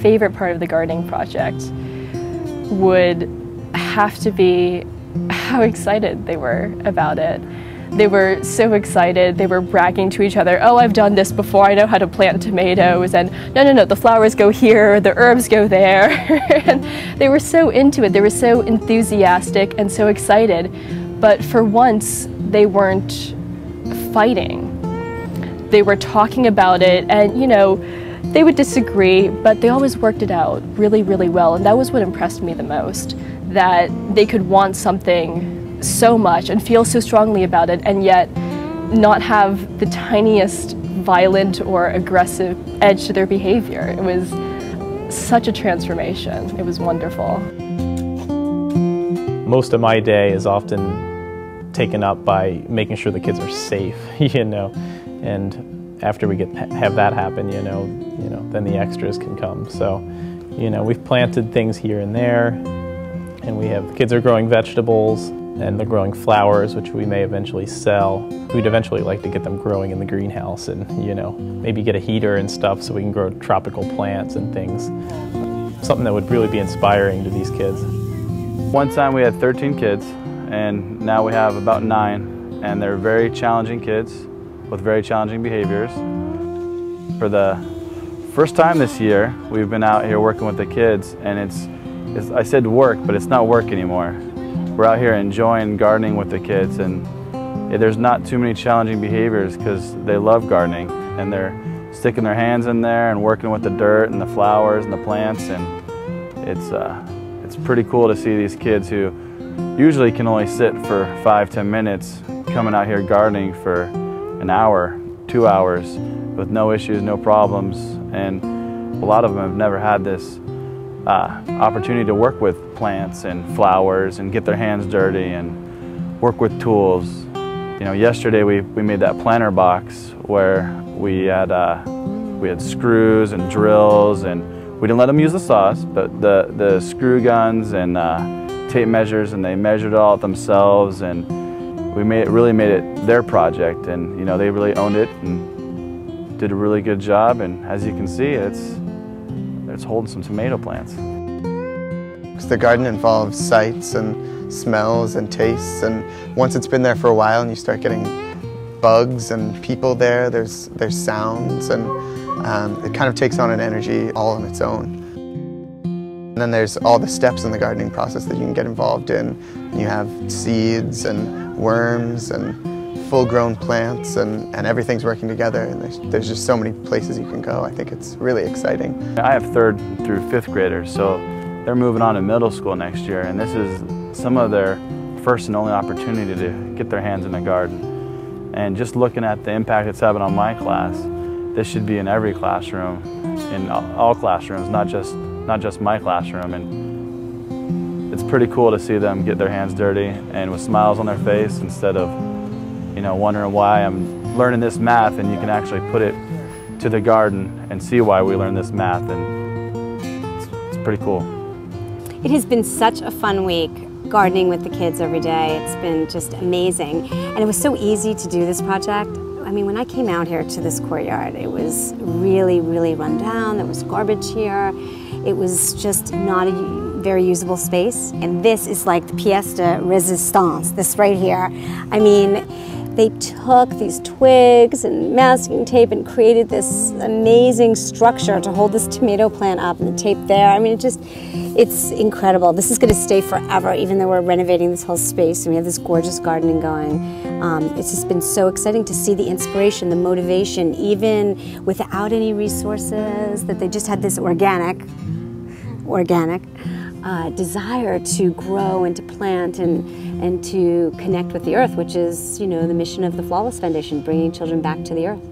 favorite part of the gardening project would have to be how excited they were about it. They were so excited, they were bragging to each other, "Oh, I've done this before, I know how to plant tomatoes," and no, the flowers go here, the herbs go there. And they were so into it, they were so enthusiastic and so excited, but for once they weren't fighting. They were talking about it, and you know, they would disagree, but they always worked it out really, really well, and that was what impressed me the most, that they could want something so much and feel so strongly about it, and yet not have the tiniest violent or aggressive edge to their behavior. It was such a transformation. It was wonderful. Most of my day is often taken up by making sure the kids are safe, you know, and after we have that happen, you know, then the extras can come. So, you know, we've planted things here and there, and the kids are growing vegetables, and they're growing flowers, which we may eventually sell. We'd eventually like to get them growing in the greenhouse and, you know, maybe get a heater and stuff so we can grow tropical plants and things. Something that would really be inspiring to these kids. One time we had 13 kids, and now we have about 9, and they're very challenging kids with very challenging behaviors. For the first time this year, we've been out here working with the kids, and I said work, but it's not work anymore. We're out here enjoying gardening with the kids, and there's not too many challenging behaviors because they love gardening, and they're sticking their hands in there and working with the dirt and the flowers and the plants, and it's pretty cool to see these kids who usually can only sit for 5–10 minutes coming out here gardening for an hour, 2 hours with no issues, no problems, and a lot of them have never had this opportunity to work with plants and flowers and get their hands dirty and work with tools. You know, yesterday we made that planter box where we had screws and drills, and we didn't let them use the saws, but the screw guns and tape measures, and they measured it all themselves, and we really made it their project, and you know, they really owned it and did a really good job, and as you can see, it's holding some tomato plants. The garden involves sights and smells and tastes, and once it's been there for a while and you start getting bugs and people there, there's sounds, and it kind of takes on an energy all on its own. And then there's all the steps in the gardening process that you can get involved in. You have seeds and worms and full-grown plants, and everything's working together, and there's just so many places you can go. I think it's really exciting. I have 3rd through 5th graders, so they're moving on to middle school next year, and this is some of their first and only opportunity to get their hands in a garden. And just looking at the impact it's having on my class, this should be in every classroom, in all classrooms, not just my classroom. And it's pretty cool to see them get their hands dirty and with smiles on their face, instead of, you know, wondering why I'm learning this math, and you can actually put it to the garden and see why we learn this math, and it's pretty cool. It has been such a fun week gardening with the kids every day. It's been just amazing, and it was so easy to do this project. I mean, when I came out here to this courtyard, it was really, really run down. There was garbage here. It was just not a very usable space, and this is like the pièce de résistance, this right here. I mean, they took these twigs and masking tape and created this amazing structure to hold this tomato plant up, and the tape there. I mean, it's incredible. This is going to stay forever, even though we're renovating this whole space and we have this gorgeous gardening going. It's just been so exciting to see the inspiration, the motivation, even without any resources, that they just had this organic desire to grow and to plant and to connect with the earth, which is, you know, the mission of the Flawless Foundation, bringing children back to the earth.